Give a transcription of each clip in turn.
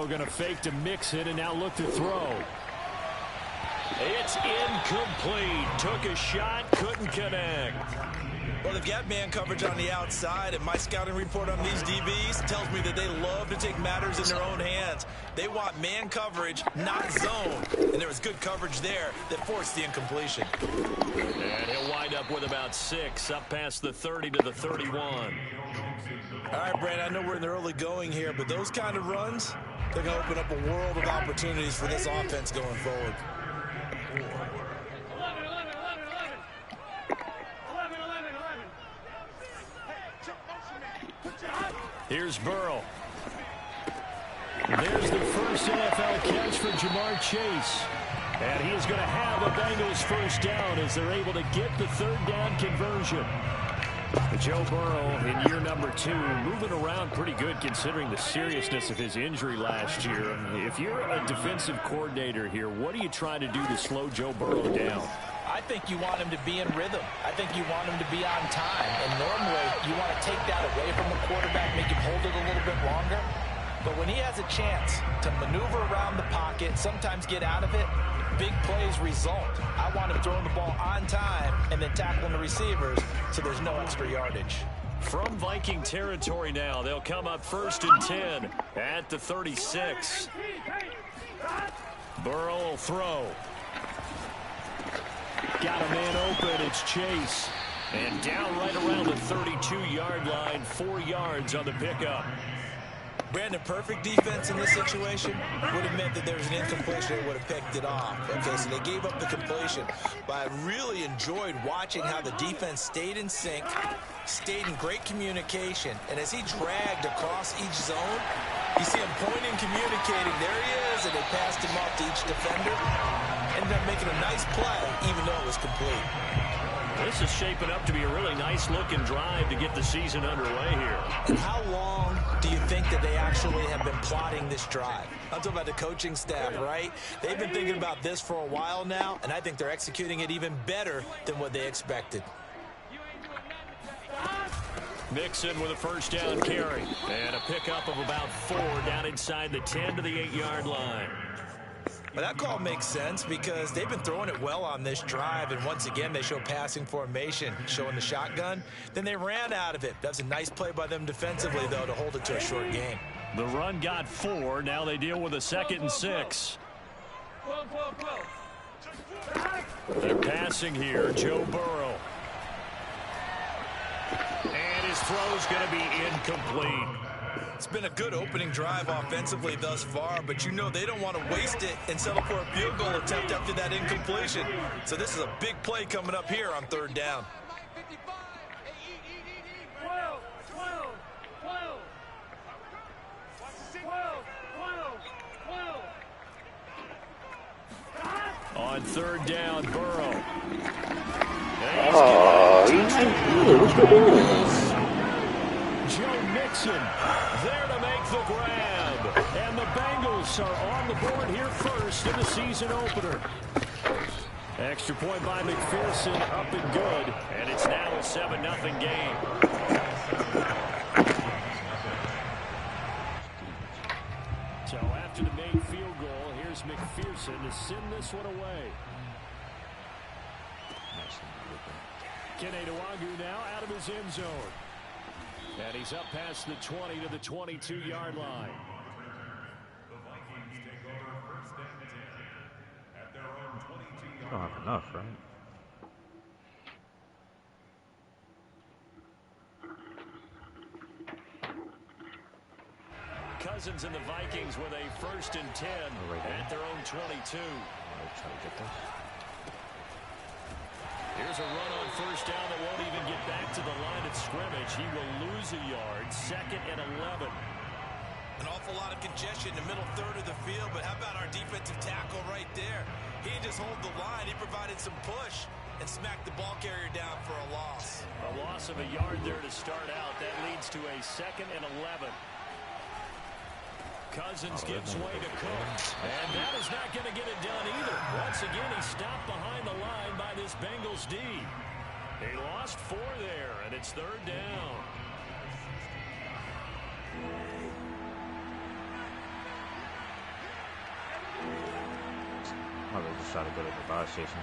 going to fake to mix it and now look to throw. It's incomplete. Took a shot, couldn't connect. Well, they've got man coverage on the outside, and my scouting report on these DBs tells me that they love to take matters in their own hands. They want man coverage, not zone. And there was good coverage there that forced the incompletion. And he'll wind up with about 6, up past the 30 to the 31. All right, Brad, I know we're in the early going here, but those kind of runs, they're going to open up a world of opportunities for this offense going forward. Here's Burrow. There's the first NFL catch for Jamar Chase. And he is going to have the Bengals first down as they're able to get the third down conversion. Joe Burrow in year number 2, moving around pretty good considering the seriousness of his injury last year. If you're a defensive coordinator here, what are you trying to do to slow Joe Burrow down? I think you want him to be in rhythm. I think you want him to be on time. And normally, you want to take that away from the quarterback, make him hold it a little bit longer. But when he has a chance to maneuver around the pocket, sometimes get out of it, big plays result. I want him throwing the ball on time and then tackling the receivers so there's no extra yardage. From Viking territory now, they'll come up 1st and 10 at the 36. Burrow will throw. Got a man open. It's Chase. And down right around the 32-yard line, 4 yards on the pickup. Brandon, perfect defense in this situation would have meant that there was an incompletion. They would have picked it off. Okay, so they gave up the completion. But I really enjoyed watching how the defense stayed in sync, stayed in great communication. And as he dragged across each zone, you see him pointing, communicating. There he is, and they passed him off to each defender. Ended up making a nice play, even though it was complete. This is shaping up to be a really nice-looking drive to get the season underway here. And how long do you think that they actually have been plotting this drive? I'm talking about the coaching staff, right? They've been thinking about this for a while now, and I think they're executing it even better than what they expected. Mixon with a first down carry. And a pickup of about 4 down inside the 10 to the 8-yard line. Well, that call makes sense because they've been throwing it well on this drive, and once again they show passing formation, showing the shotgun. Then they ran out of it. That's a nice play by them defensively, though, to hold it to a short game. The run got 4. Now they deal with a 2nd and 6. They're passing here. Joe Burrow. And his throw's going to be incomplete. It's been a good opening drive offensively thus far, but you know they don't want to waste it and settle for a field goal attempt after that incompletion. So this is a big play coming up here on 3rd down. On 3rd down, Burrow. Joe Mixon there to make the grab. And the Bengals are on the board here first in the season opener. Extra point by McPherson, up and good. And it's now a 7-0 game. So after the main field goal, here's McPherson to send this one away. Kene Nwangwu now out of his end zone. And he's up past the 20 to the 22-yard line. The Vikings take over 1st and 10 at their own 22-yard line. Don't have enough, right? Cousins and the Vikings with a 1st and 10 at their own 22. Here's a run on 1st down that won't even get back to the line of scrimmage. He will lose a yard. 2nd and 11. An awful lot of congestion in the middle third of the field, but how about our defensive tackle right there? He didn't just hold the line. He provided some push and smacked the ball carrier down for a loss. A loss of a yard there to start out. That leads to a 2nd and 11. Cousins gives way to Cook. And that is not going to get it done either. Once again, he stopped behind the line by this Bengals D. He lost 4 there, and it's 3rd down. Oh, they just try to go to the guard station.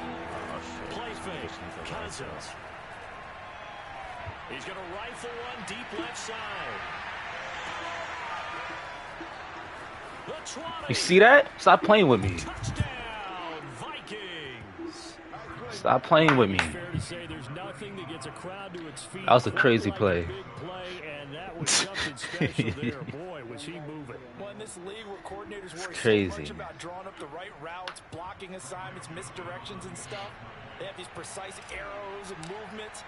Oh, shit. Play fake. Cousins. He's going to rifle one deep left side. You see that? Stop playing with me. Touchdown, Vikings. Stop playing with me. Fair to say there's nothing that gets a crowd to its feet. That was a crazy play. Big play, and that was something special there. Boy, was he moving. Well, in this league where coordinators worry crazy. so much about drawing up the right routes, blocking assignments, misdirections and stuff, they have these precise arrows and movements.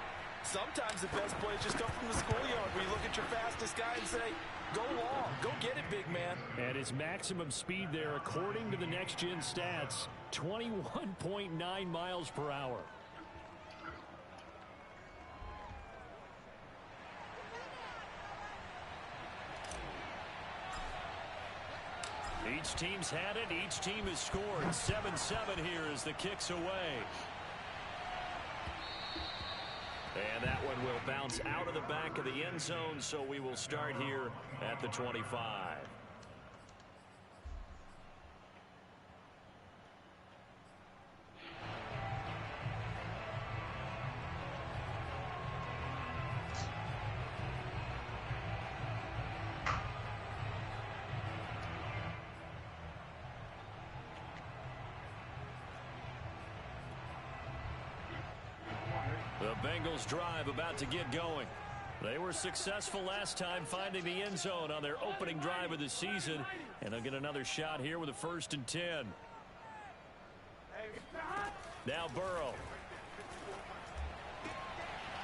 Sometimes the best plays just come from the schoolyard where you look at your fastest guy and say, go long, go get it, big man. And his maximum speed there, according to the next-gen stats, 21.9 miles per hour. Each team's had it. Each team has scored. 7-7 here as the kick's away. And that one will bounce out of the back of the end zone, so we will start here at the 25. The Bengals drive about to get going. They were successful last time finding the end zone on their opening drive of the season, and they'll get another shot here with a 1st and 10. Now Burrow.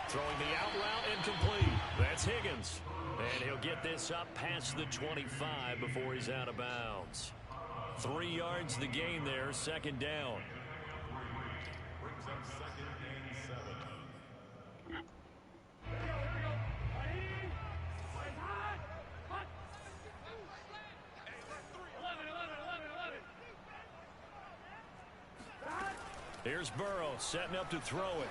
Throwing the out route incomplete. That's Higgins. And he'll get this up past the 25 before he's out of bounds. 3 yards the gain there, 2nd down. Brings up 2nd and 7. Here's Burrow setting up to throw it.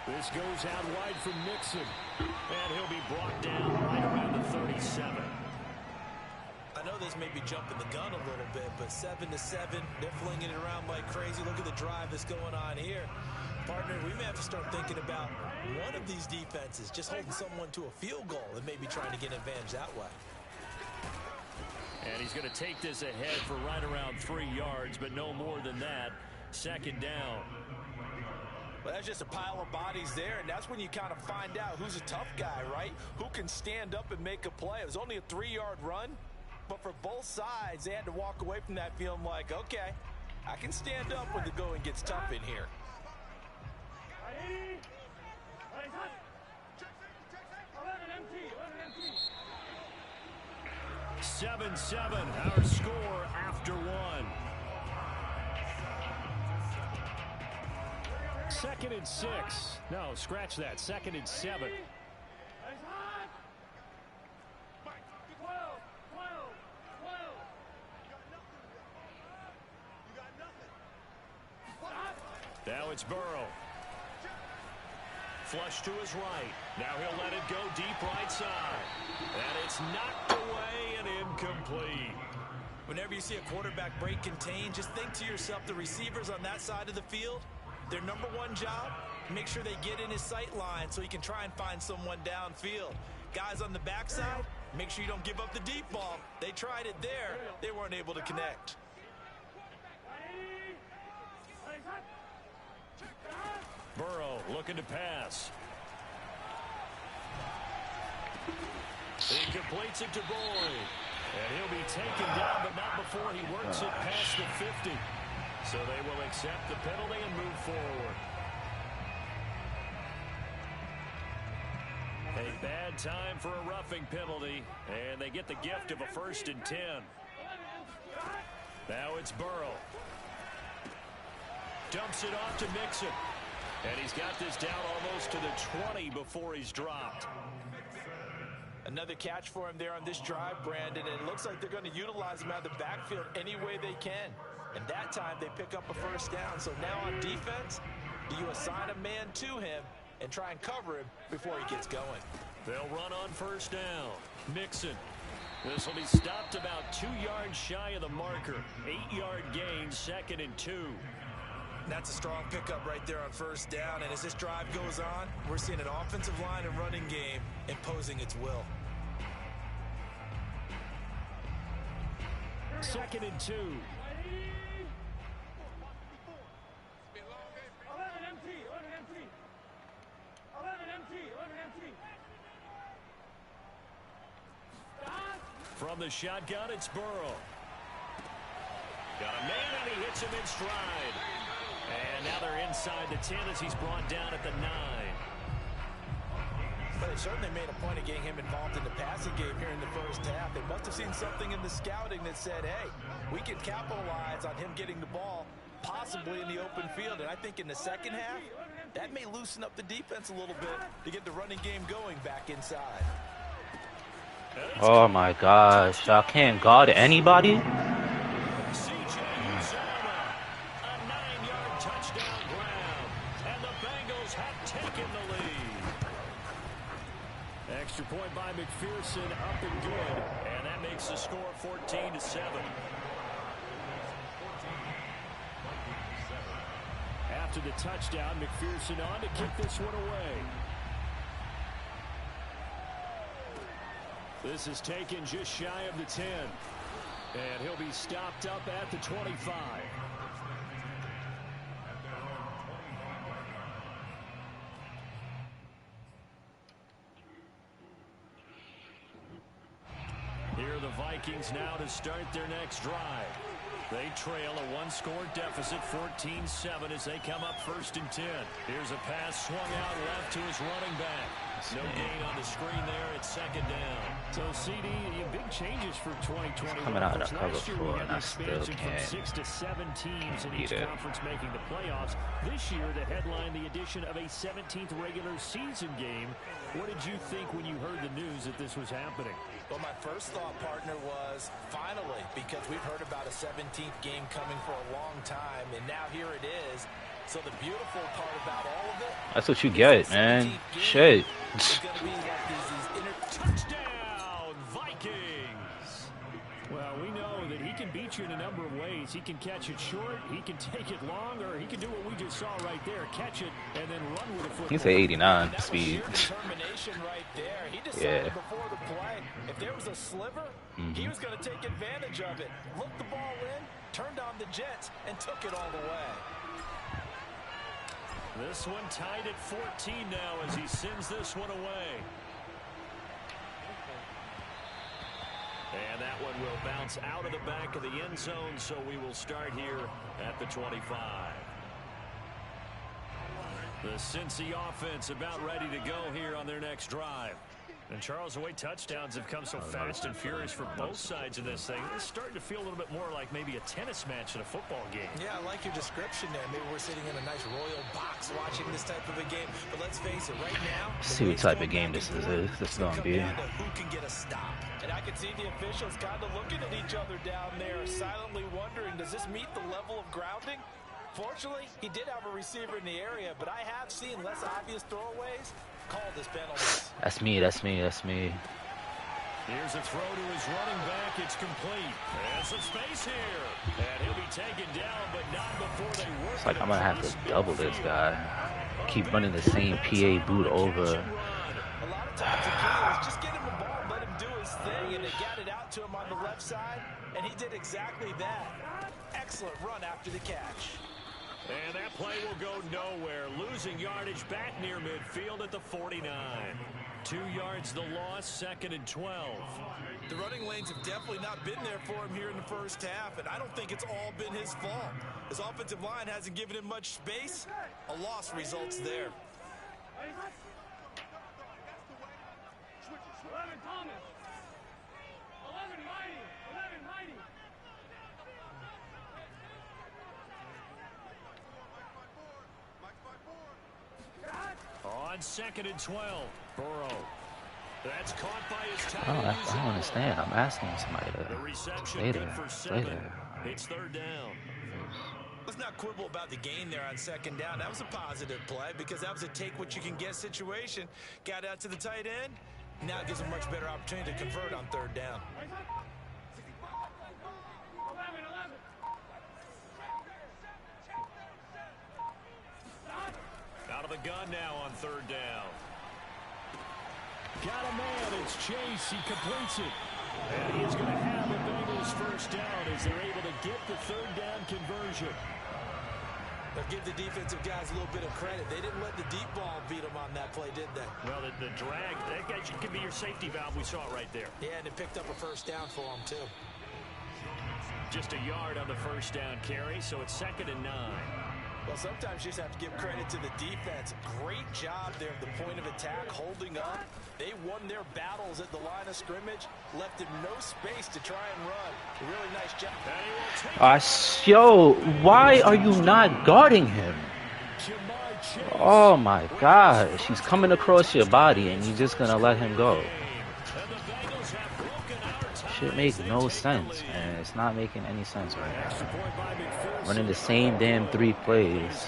This goes out wide from Mixon. And he'll be brought down right around the 37. I know this may be jumping the gun a little bit, but 7-7, they're flinging it around like crazy. Look at the drive that's going on here. Partner, we may have to start thinking about one of these defenses just holding someone to a field goal and maybe trying to get an advantage that way. And he's going to take this ahead for right around 3 yards, but no more than that. 2nd down. Well, that's just a pile of bodies there, and that's when you kind of find out who's a tough guy, right? Who can stand up and make a play. It was only a 3-yard run, but for both sides, they had to walk away from that feeling like, okay, I can stand up when the going gets tough in here. 7-7, our score after 1. 2nd and 6. No, scratch that. 2nd and 7. Now it's Burrow. Flush to his right. Now he'll let it go deep right side. And it's knocked away and incomplete. Whenever you see a quarterback break contain, just think to yourself, the receivers on that side of the field, their number one job, make sure they get in his sight line so he can try and find someone downfield. Guys on the backside, make sure you don't give up the deep ball. They tried it there. They weren't able to connect. Burrow looking to pass. He completes it to Boyd. And he'll be taken down, but not before he works it past the 50. So they will accept the penalty and move forward. A bad time for a roughing penalty, and they get the gift of a 1st and 10. Now it's Burrow. Dumps it off to Mixon. And he's got this down almost to the 20 before he's dropped. Another catch for him there on this drive, Brandon, and it looks like they're going to utilize him out of the backfield any way they can. And that time they pick up a 1st down. So now on defense, do you assign a man to him and try and cover him before he gets going? They'll run on 1st down. Mixon. This will be stopped about 2 yards shy of the marker. 8-yard gain, 2nd and 2. That's a strong pickup right there on first down. And as this drive goes on, we're seeing an offensive line and running game imposing its will. 2nd and 2. From the shotgun, it's Burrow. Got a man, and he hits him in stride. And now they're inside the 10 as he's brought down at the 9. But they certainly made a point of getting him involved in the passing game here in the first half. They must have seen something in the scouting that said, hey, we can capitalize on him getting the ball possibly in the open field. And I think in the second half, that may loosen up the defense a little bit to get the running game going back inside. Oh my gosh, y'all can't guard anybody? A 9-yard touchdown ground. And the Bengals have taken the lead. Extra point by McPherson, up and good. And that makes the score 14-7. After the touchdown, McPherson on to kick this one away. This is taken just shy of the 10. And he'll be stopped up at the 25. Here are the Vikings now to start their next drive. They trail a one-score deficit, 14-7, as they come up 1st and 10. Here's a pass swung out left to his running back. No gain on the screen there. It's 2nd down. So, CD, big changes for 2021. Coming out of the cover Last year, we 4, had and the I still expansion from can't 6 to 7 teams in each beat it. conference making the playoffs. This year, the headline, the addition of a 17th regular season game. What did you think when you heard the news that this was happening? Well, my first thought, partner, was finally, because we've heard about a 17th game coming for a long time, and now here it is. So the beautiful part about all of it, that's what you get, man. Shit. it's going to be like these Touchdown, Vikings! Well, we know that he can beat you in a number of ways. He can catch it short, he can take it long, or he can do what we just saw right there, catch it and then run with the football. He's at 89 speed. determination right there. He decided before the play, if there was a sliver, he was going to take advantage of it. Looked the ball in, turned on the jets, and took it all the way. This one tied at 14 now as he sends this one away. And that one will bounce out of the back of the end zone, so we will start here at the 25. The Cincy offense about ready to go here on their next drive. And Charles, the way touchdowns have come so fast and furious for both sides of this thing, it's starting to feel a little bit more like maybe a tennis match in a football game. Yeah, I like your description there. Maybe we're sitting in a nice royal box watching this type of a game. But let's face it, right now, See what type of game this is going to be. Who can get a stop? And I can see the officials kind of looking at each other down there, silently wondering, does this meet the level of grounding? Fortunately, he did have a receiver in the area, but I have seen less obvious throwaways called as penalties. That's me. Here's a throw to his running back. It's complete. And some space here. And he'll be taken down, but not before they work. It's like I'm going to have to double this guy. Keep running the same PA boot over. A lot of times the key is just get him the ball, let him do his thing, and they got it out to him on the left side, and he did exactly that. Excellent run after the catch. And that play will go nowhere. Losing yardage back near midfield at the 49. 2 yards the loss, 2nd and 12. The running lanes have definitely not been there for him here in the first half, and I don't think it's all been his fault. His offensive line hasn't given him much space. A loss results there. On 2nd and 12, Burrow. That's caught by his tight I end. don't understand. I'm asking somebody The to reception stay good there. for Stay 7. there. It's 3rd down. Let's not quibble about the gain there on 2nd down. That was a positive play because that was a take-what-you-can-get situation. Got out to the tight end, Now it gives them much better opportunity to convert on third down. Out of the gun now on third down. Got a man. It's Chase. He completes it. And he is going to have the Bengals first down as they're able to get the third down conversion. They'll give the defensive guys a little bit of credit. They didn't let the deep ball beat them on that play, did they? Well, the drag, that guy could be your safety valve. We saw it right there. Yeah, and it picked up a first down for them, too. Just a yard on the first down carry, so it's 2nd and 9. Well, sometimes you just have to give credit to the defense. Great job there at the point of attack, holding up. They won their battles at the line of scrimmage, left them no space to try and run. A really nice job. Yo, why are you not guarding him? Oh my gosh, he's coming across your body and you're just gonna let him go. Shit makes no sense, man. It's not making any sense right now. Running the same damn 3 plays.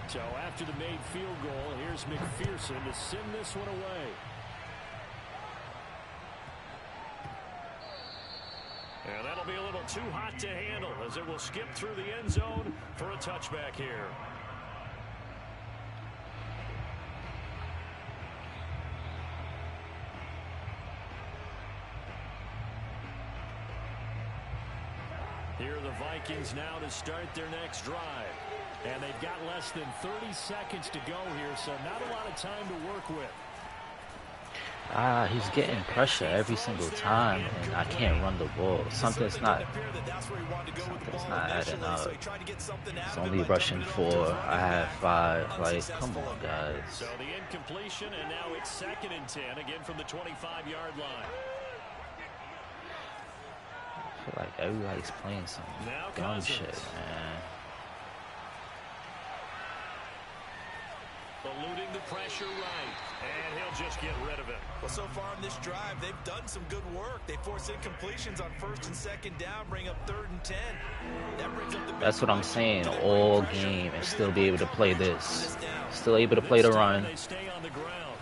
So after the made field goal, here's McPherson to send this one away. And that'll be a little too hot to handle as it will skip through the end zone for a touchback here. Here are the Vikings now to start their next drive. And they've got less than 30 seconds to go here, so not a lot of time to work with. He's getting pressure every single time, and I can't run the ball. Something's not adding up. It's only rushing 4. I have 5. Like, come on, guys. So the incompletion, and now it's 2nd and 10, again from the 25-yard line. I feel like everybody's playing some dumb shit, man. Eluding the pressure right, and he'll just get rid of it. Well, so far in this drive, they've done some good work. They force incompletions on 1st and 2nd down, bring up 3rd and 10. That brings up the That's what I'm saying. All game and still be able to play this. Still able to play the run. They stay on the ground,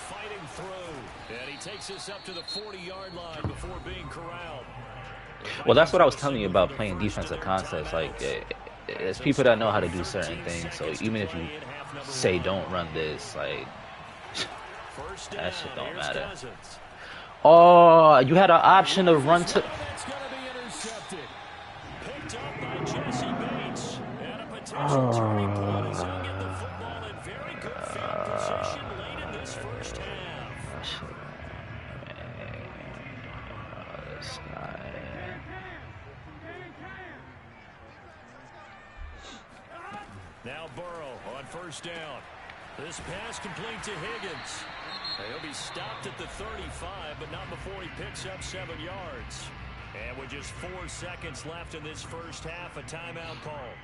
fighting through, and he takes us up to the 40-yard line before being corralled. Well, that's what I was telling you about playing defensive concepts. Like, there's people that know how to do certain things. So even if you say don't run this, like, that shit don't matter. Oh, you had an option to run to. Now Burrow on 1st down. This pass complete to Higgins. He'll be stopped at the 35, but not before he picks up 7 yards. And with just 4 seconds left in this first half, a timeout call.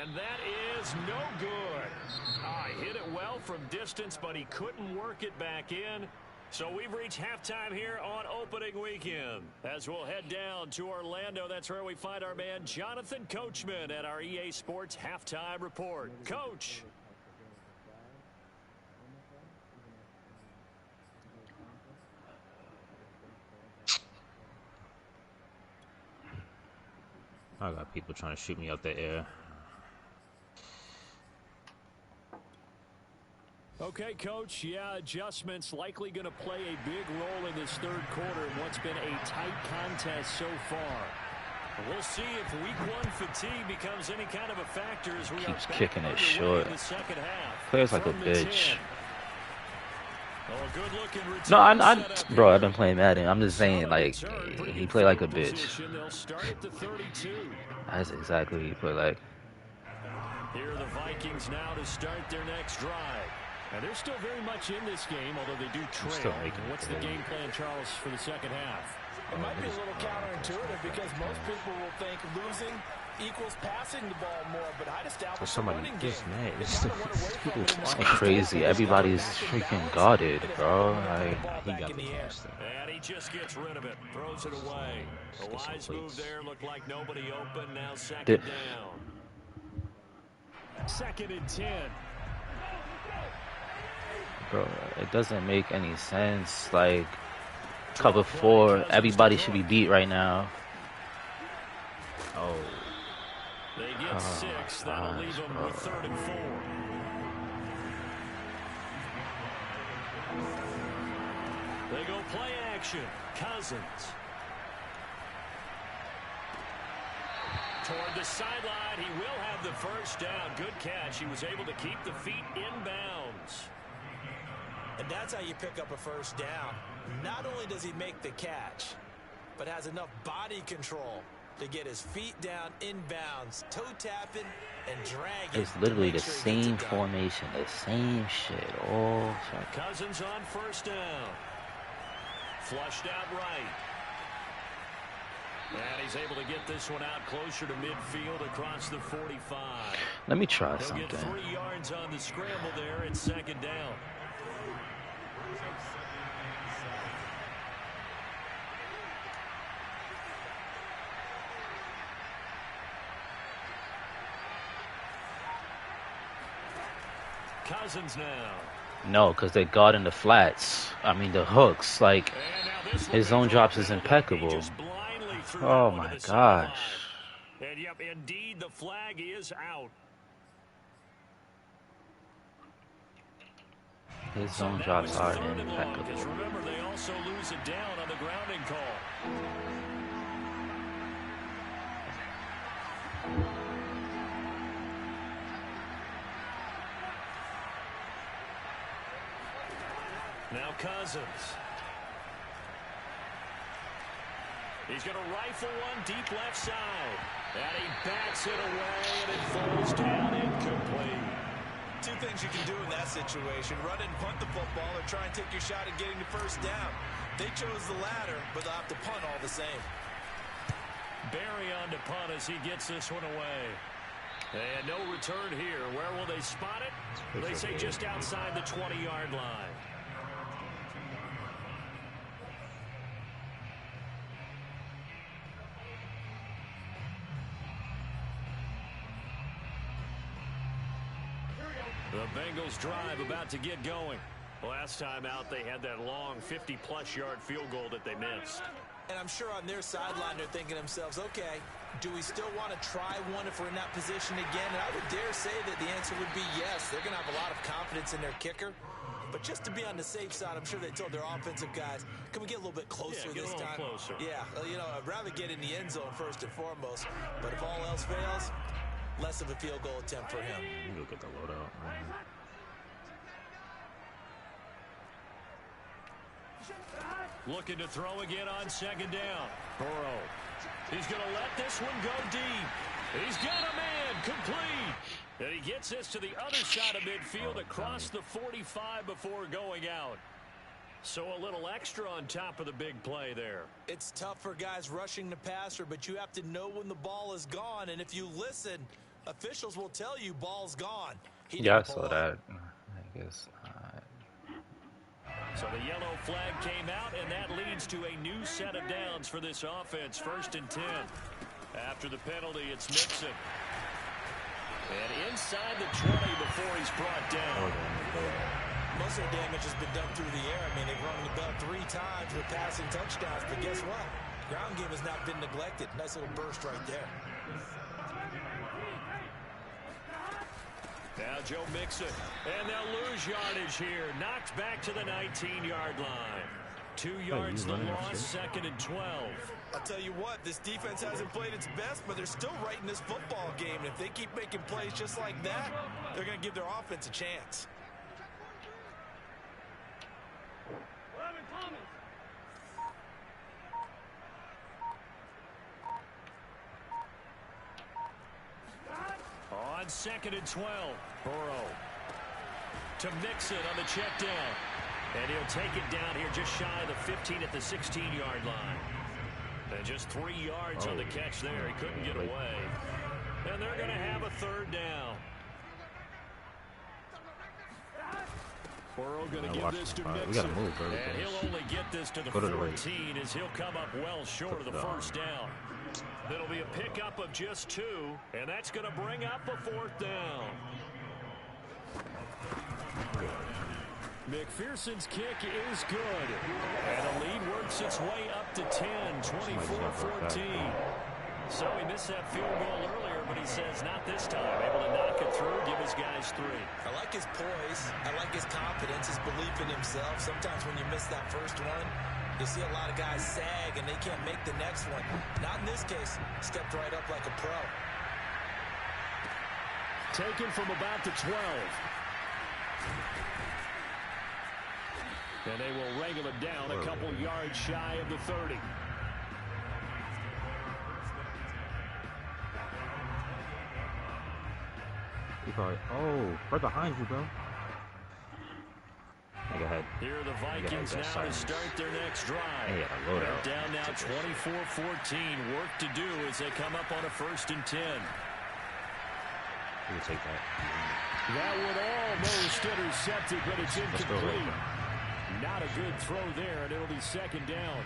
And that is no good. Hit it well from distance, but he couldn't work it back in. So we've reached halftime here on opening weekend. As we'll head down to Orlando, that's where we find our man Jonathan Coachman at our EA Sports Halftime Report. Coach. I got people trying to shoot me out the air. Okay, Coach. Yeah, adjustments likely going to play a big role in this third quarter in what's been a tight contest so far. We'll see if week 1 fatigue becomes any kind of a factor as we keeps kicking it short. In the second half. Plays like a bitch. No, bro, I've been playing Madden. I'm just saying, like, he played like a bitch. That's exactly what he played like. Here are the Vikings now to start their next drive. And they're still very much in this game, although they do trail. What's the game plan, Charles, for the second half? It might be a little counterintuitive because most people will think losing equals passing the ball more, but I'd establish somebody running just game. mad. They kinda went away from it in the It's first crazy. quarter. Everybody's Back and freaking balance, guarded, and if bro. they put Like, the ball He back got in the the air. pass there. And he just gets rid of it. Throws it away. A Get some wise move plates. there. Looked like nobody open. Now the, second down. 2nd and 10. bro, it doesn't make any sense. Like, cover 4, everybody should be beat right now. Oh, They get 6. That'll leave them with 3rd and 4. They go play action. Cousins. Toward the sideline. He will have the first down. Good catch. He was able to keep the feet inbounds. And that's how you pick up a first down. Not only does he make the catch, but has enough body control to get his feet down inbounds, toe tapping and dragging. it's literally the same formation, the same shit. Oh, Cousins on first down. Flushed out right. And he's able to get this one out closer to midfield across the 45. let me try He'll something. get 3 yards on the scramble there. It's 2nd down. Cousins now. No, because they're guarding the flats. I mean, the hooks. Like, And now this his one zone they drops go is for it. impeccable. He just blindly threw that Oh one to my the gosh. sideline. And yep, indeed, the flag is out. His So zone now drops it's are 3rd and long, 'cause impeccable. remember, they also lose it down on the grounding call. Now Cousins. He's going to rifle one deep left side. And he bats it away, and it falls down incomplete. 2 things you can do in that situation: run and punt the football, or try and take your shot at getting the first down. They chose the latter, but they'll have to punt all the same. Barry on to punt as he gets this one away. And no return here. Where will they spot it? They say just outside the 20-yard line. The Bengals drive about to get going. Last time out, they had that long 50-plus yard field goal that they missed. And I'm sure on their sideline they're thinking to themselves, okay, do we still want to try one if we're in that position again? And I would dare say that the answer would be yes. They're going to have a lot of confidence in their kicker. But just to be on the safe side, I'm sure they told their offensive guys, can we get a little bit closer Get this a little time? closer. Yeah, you know, I'd rather get in the end zone first and foremost. But if all else fails, less of a field goal attempt for him. You go get the loadout. Looking to throw again on 2nd down. Burrow. He's going to let this one go deep. He's got a man complete. And he gets this to the other side of midfield across the 45 before going out. So a little extra on top of the big play there. It's tough for guys rushing the passer, but you have to know when the ball is gone. And if you listen, officials will tell you ball's gone. Yeah, I saw that. I guess not. So the yellow flag came out, and that leads to a new set of downs for this offense. 1st and 10. After the penalty, it's Mixon. And inside the 20 before he's brought down. Most of the damage has been done through the air. I mean, they've rung the bell 3 times with passing touchdowns, but guess what? Ground game has not been neglected. Nice little burst right there. Now Joe Mixon, and they'll lose yardage here. Knocked back to the 19-yard line. 2 yards the loss, 2nd and 12. I'll tell you what, this defense hasn't played its best, but they're still right in this football game. And if they keep making plays just like that, they're going to give their offense a chance. On 2nd and 12, Burrow to Mixon on the check down. And he'll take it down here just shy of the 15 at the 16-yard line. And just 3 yards on the catch there. He couldn't get away. And they're going to have a third down. Burrow going to give this to Mixon. We got to move, bro. And he'll only get this to the 14 as he'll come up well short of the first down. It'll be a pickup of just 2, and that's going to bring up a 4th down. McPherson's kick is good. And the lead works its way up to 10, 24-14. So he missed that field goal earlier, but he says not this time. Able to knock it through, give his guys 3. I like his poise. I like his confidence, his belief in himself. Sometimes when you miss that first one, you see a lot of guys sag and they can't make the next one. Not in this case. Stepped right up like a pro. Taken from about the 12. And they will wrangle it down a couple yards shy of the 30. He probably, right behind you, bro. Go ahead. Here are the Vikings now to start their next drive. They're down now 24-14. Work to do as they come up on a 1st and 10. We'll take that. That would almost intercept it, but it's incomplete. Not a good throw there, and it'll be 2nd down.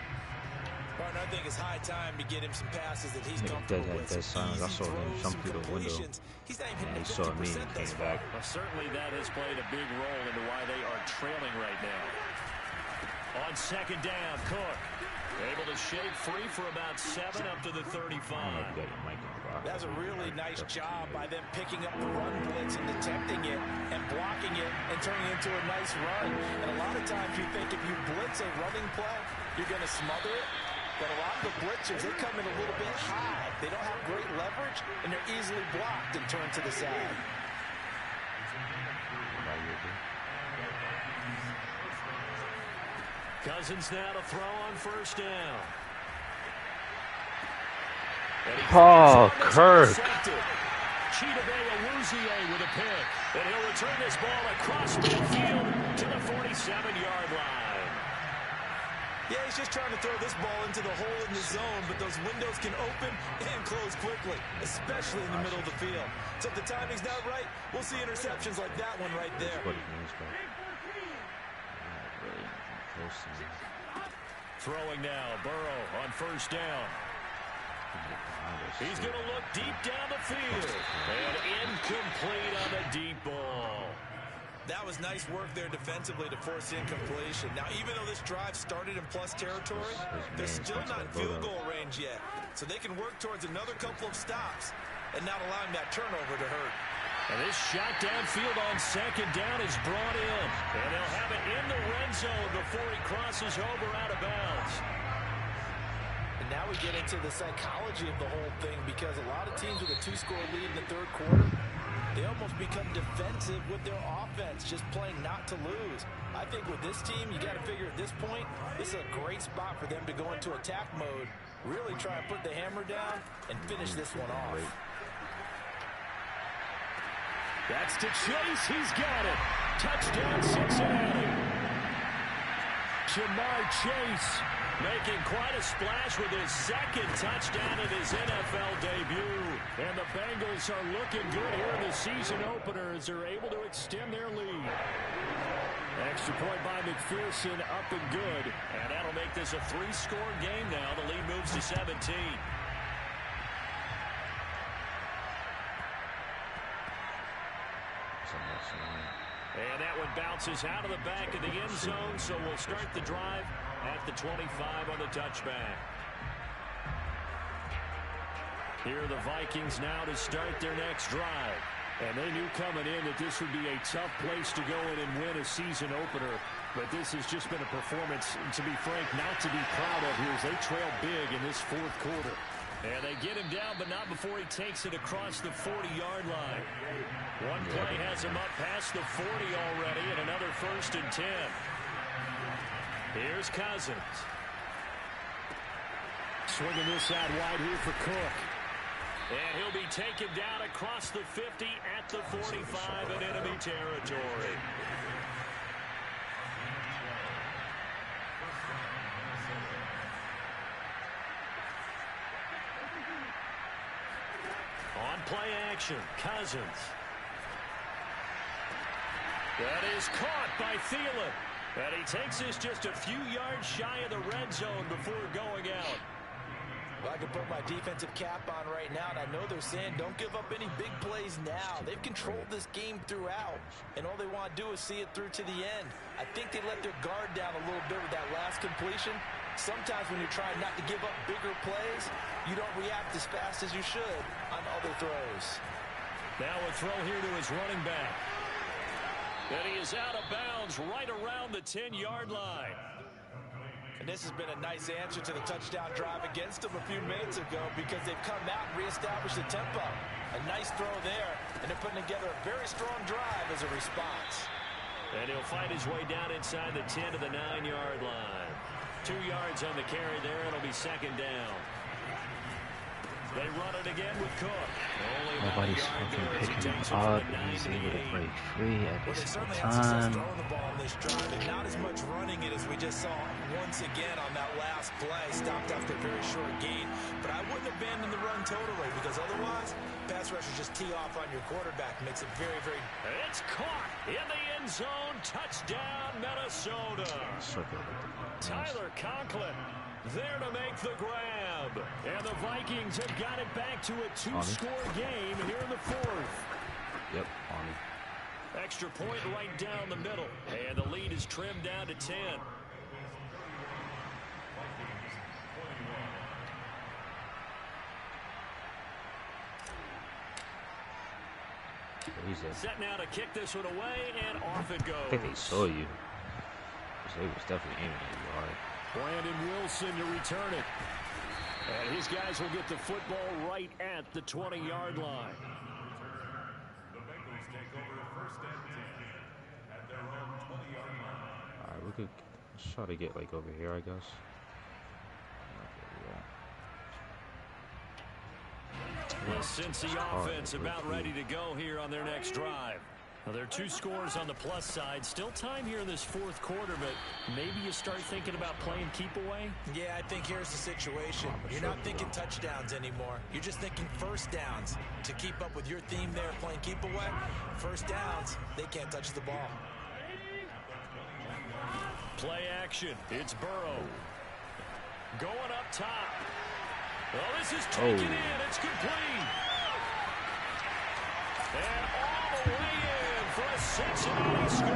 Partner, I think it's high time to get him some passes that he's comfortable with. I saw him jump through the window. He's not even He saw me and came back. Well, certainly that has played a big role into why they are trailing right now. On 2nd down, Cook able to shake free for about 7 up to the 35. That's a really nice job by them picking up the run blitz and attempting it and blocking it and turning it into a nice run. And a lot of times you think if you blitz a running play, you're going to smother it. But a lot of the blitzers, they come in a little bit high. They don't have great leverage, and they're easily blocked and turned to the side. Cousins now to throw on 1st down. Kirk. Chidobe Awuzie with a pick. And he'll return this ball across midfield to the 47-yard line. Yeah, he's just trying to throw this ball into the hole in the zone, but those windows can open and close quickly, especially in the middle of the field. So if the timing's not right, we'll see interceptions like that one right there. Throwing now, Burrow on 1st down. He's going to look deep down the field. And incomplete on the deep ball. That was nice work there defensively to force incompletion. Now, even though this drive started in plus territory, they're still not in field goal range yet. So they can work towards another couple of stops and not allowing that turnover to hurt. And this shot downfield on 2nd down is brought in. And they'll have it in the red zone before he crosses over out of bounds. And now we get into the psychology of the whole thing, because a lot of teams with a 2-score lead in the 3rd quarter, they almost become defensive with their offense, just playing not to lose. I think with this team, you got to figure at this point, this is a great spot for them to go into attack mode, really try and put the hammer down and finish this one off. That's to Chase. He's got it. Touchdown, Cincinnati. Jamar Chase making quite a splash with his 2nd touchdown in his NFL debut. And the Bengals are looking good here in the season opener as they're able to extend their lead. Extra point by McPherson, up and good. And that'll make this a 3-score game now. The lead moves to 17. And that one bounces out of the back of the end zone, so we'll start the drive at the 25 on the touchback. Here are the Vikings now to start their next drive. And they knew coming in that this would be a tough place to go in and win a season opener. But this has just been a performance, to be frank, not to be proud of here as they trail big in this 4th quarter. And they get him down, but not before he takes it across the 40-yard line. One play has him up past the 40 already, and another 1st and 10. Here's Cousins. Swinging this out wide here for Cook. And he'll be taken down across the 50 at the 45 in enemy territory. On play action. Cousins. That is caught by Thielen. And he takes this just a few yards shy of the red zone before going out. Well, I can put my defensive cap on right now, and I know they're saying don't give up any big plays now. They've controlled this game throughout, and all they want to do is see it through to the end. I think they let their guard down a little bit with that last completion. Sometimes when you're trying not to give up bigger plays, you don't react as fast as you should on other throws. Now a throw here to his running back. And he is out of bounds right around the 10-yard line. And this has been a nice answer to the touchdown drive against them a few minutes ago because they've come out and reestablished the tempo. A nice throw there, and they're putting together a very strong drive as a response. And he'll find his way down inside the 10 to the 9-yard line. 2 yards on the carry there. It'll be second down. They run it again with Cook. Nobody's fucking picking him up, and he's able to break free at this time. Throwing the ball in this drive, and not as much running it as we just saw once again on that last play. Stopped after a very short gain, but I wouldn't abandon the run totally because otherwise, pass rushers just tee off on your quarterback. Makes it very, very. It's caught in the end zone. Touchdown, Minnesota. Tyler Conklin there to make the grab. And the Vikings have got it back to a 2-score game here in the fourth. Yep, on. Extra point right down the middle. And the lead is trimmed down to 10. Set now to kick this one away, and off it goes. I think they saw you. They was definitely aiming at you hard. Brandon Wilson to return it. And his guys will get the football right at the 20-yard line. The Bengals take over first and 10 at their own 20-yard line. Alright, we could try to get like over here, I guess. The Cincy offense about ready to go here on their next drive. Now, there are 2 scores on the plus side. Still time here in this fourth quarter, but maybe you start thinking about playing keep away? Yeah, I think here's the situation. You're not thinking touchdowns anymore. You're just thinking first downs. To keep up with your theme there, playing keep away, first downs, they can't touch the ball. Play action. It's Burrow. Going up top. Well, this is taken in. It's complete. And all the way in for a Cincinnati score.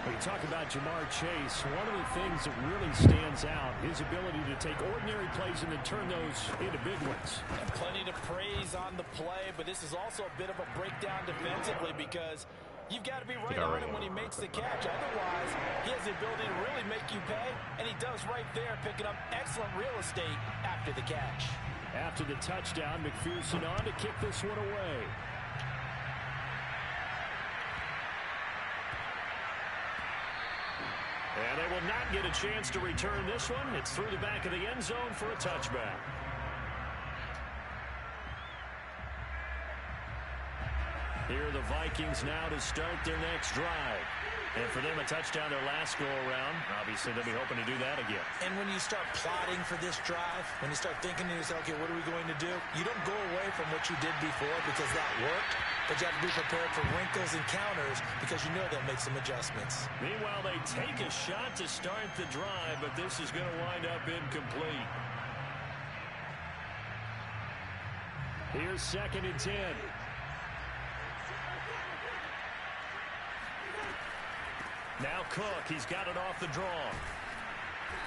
When you talk about Jamar Chase, one of the things that really stands out, his ability to take ordinary plays and then turn those into big ones. And plenty to praise on the play, but this is also a bit of a breakdown defensively because you've got to be right on him when he makes the catch. Otherwise, he has the ability to really make you pay, and he does right there, picking up excellent real estate after the catch. After the touchdown, McPherson on to kick this one away. And they will not get a chance to return this one. It's through the back of the end zone for a touchback. Here are the Vikings now to start their next drive. And for them, a touchdown their last go-around. Obviously, they'll be hoping to do that again. And when you start plotting for this drive, when you start thinking to yourself, okay, what are we going to do? You don't go away from what you did before because that worked, but you have to be prepared for wrinkles and counters because you know they'll make some adjustments. Meanwhile, they take a shot to start the drive, but this is going to wind up incomplete. Here's 2nd and 10. Now Cook, he's got it off the draw.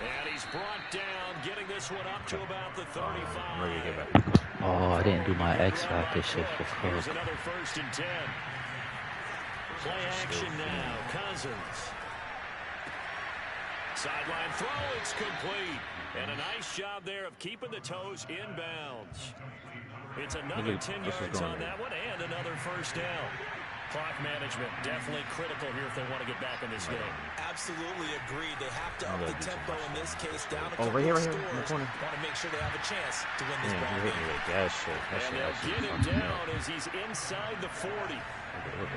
And he's brought down, getting this one up to about the 35. Oh, I didn't do my X Factor shit for Here's Cook. another 1st and 10. Play action now, Cousins. Sideline throw, it's complete. And a nice job there of keeping the toes in bounds. It's another 10 yards on that one and another 1st down. Clock management definitely critical here if they want to get back in this game. Absolutely agreed. They have to up the tempo in this case down a couple right here, of in the scores. corner. Want to make sure they have a chance to win this Man, ball he hit me game. with that shit. And they'll get him down as he's inside the 40.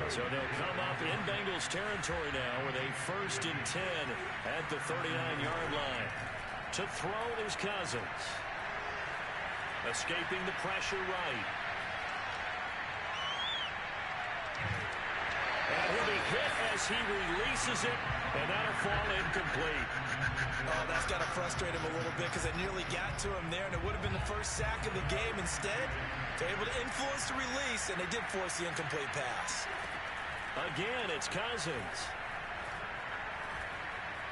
So they'll come up in Bengals territory now with a 1st and 10 at the 39-yard line. To throw is Cousins. Escaping the pressure right. And he'll be hit as he releases it, and that'll fall incomplete. Oh, that's got to frustrate him a little bit because they nearly got to him there, and it would have been the first sack of the game. Instead, they're able to influence the release, and they did force the incomplete pass. Again, it's Cousins.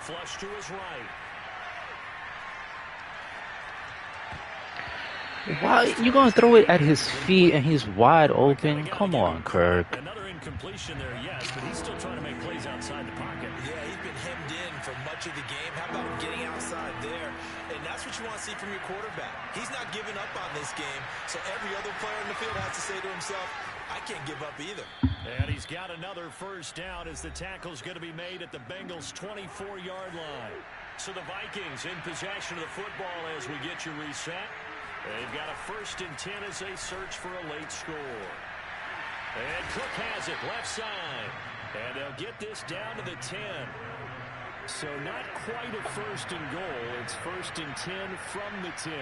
Flush to his right. Why you gonna throw it at his feet and he's wide open? Come on, Kirk. Another incompletion there, yes, but he's still trying to make plays outside the pocket. Yeah, he's been hemmed in for much of the game. How about him getting outside there? And that's what you want to see from your quarterback. He's not giving up on this game, so every other player in the field has to say to himself, I can't give up either. And he's got another first down as the tackle's going to be made at the Bengals' 24-yard line. So the Vikings in possession of the football as we get you reset. They've got a 1st and 10 as they search for a late score. And Cook has it left side. And they'll get this down to the 10. So not quite a 1st and goal. It's 1st and 10 from the 10.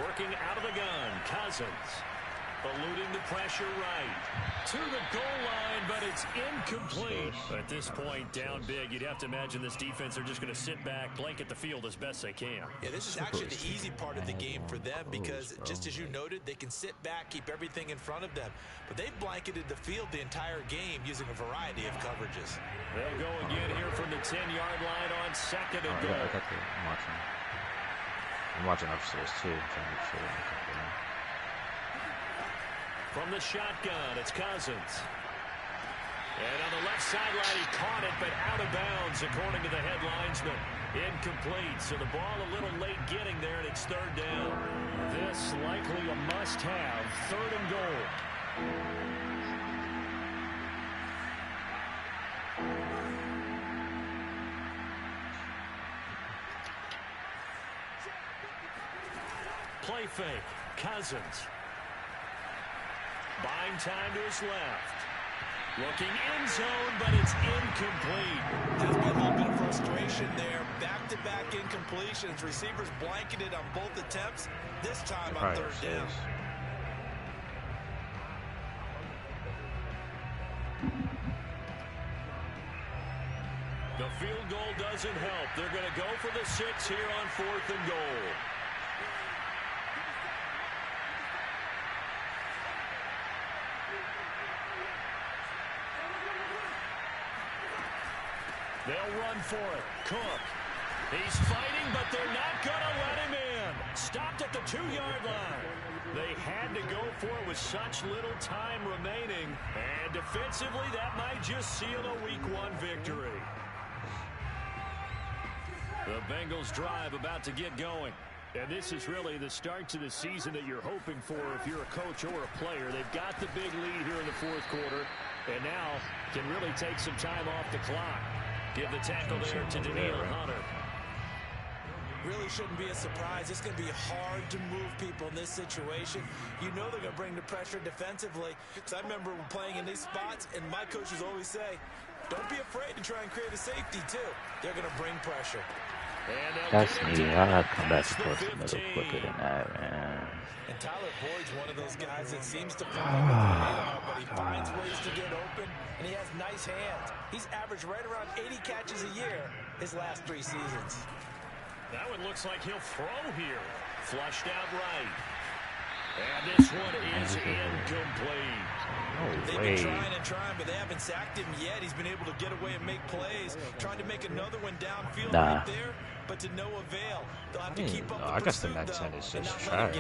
Working out of the gun, Cousins. Eluding the pressure right. To the goal line, but it's incomplete. At this point, down big, you'd have to imagine this defense are just going to sit back, blanket the field as best they can. Yeah, this is actually the easy part of the game for them because, just as you noted, they can sit back, keep everything in front of them. But they've blanketed the field the entire game using a variety of coverages. They'll go again here from the 10-yard line on 2nd and goal. I'm watching upstairs, too. I'm trying to make sure. From the shotgun, it's Cousins. And on the left sideline, he caught it, but out of bounds, according to the head linesman. Incomplete, so the ball a little late getting there, and it's 3rd down. This likely a must-have, 3rd and goal. Play fake, Cousins. Buying time to his left. Looking end zone, but it's incomplete. Has been a little bit of frustration there. Back-to-back incompletions. Receivers blanketed on both attempts. This time on 3rd down. The field goal doesn't help. They're going to go for the 6 here on 4th and goal. They'll run for it. Cook. He's fighting, but they're not going to let him in. Stopped at the 2-yard line. They had to go for it with such little time remaining. And defensively, that might just seal a Week 1 victory. The Bengals drive about to get going. And this is really the start to the season that you're hoping for if you're a coach or a player. They've got the big lead here in the 4th quarter. And now can really take some time off the clock. Give the tackle there to Daniel Hunter. Really shouldn't be a surprise. It's going to be hard to move people in this situation. You know they're going to bring the pressure defensively. Because I remember playing in these spots, and my coaches always say, don't be afraid to try and create a safety, too. They're going to bring pressure. That's me. I'd come back and post the middle quicker than that, man. And Tyler Boyd's one of those guys that seems to fly with the radar, but he finds ways to get open, and he has nice hands. He's averaged right around 80 catches a year his last 3 seasons. That one looks like he'll throw here. Flushed out right. And this one is incomplete. They've been trying and trying, but they haven't sacked him yet. He's been able to get away and make plays. Trying to make another one downfield right there, but to no avail. They'll have to keep up the pursuit, I guess the next 10 is just trash.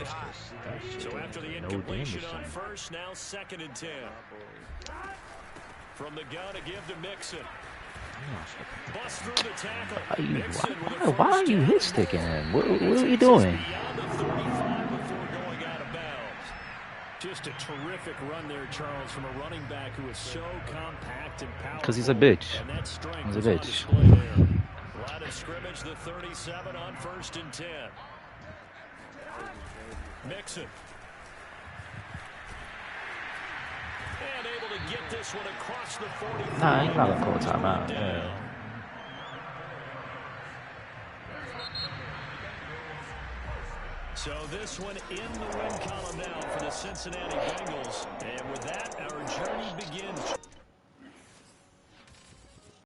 So after the incompletion on 1st, now 2nd and 10. From the gun to give to Mixon. Bust through the tackle. Why are you hit sticking him? What are you doing? Just a terrific run there, Charles, from a running back who is so compact and powerful. Because he's a bitch. He's a bitch. Line of scrimmage, the 37 on 1st and 10. Mixon. And able to get this one across the 40. Nah, he's not going to call timeout. Yeah. So this one in the win column now for the Cincinnati Bengals. And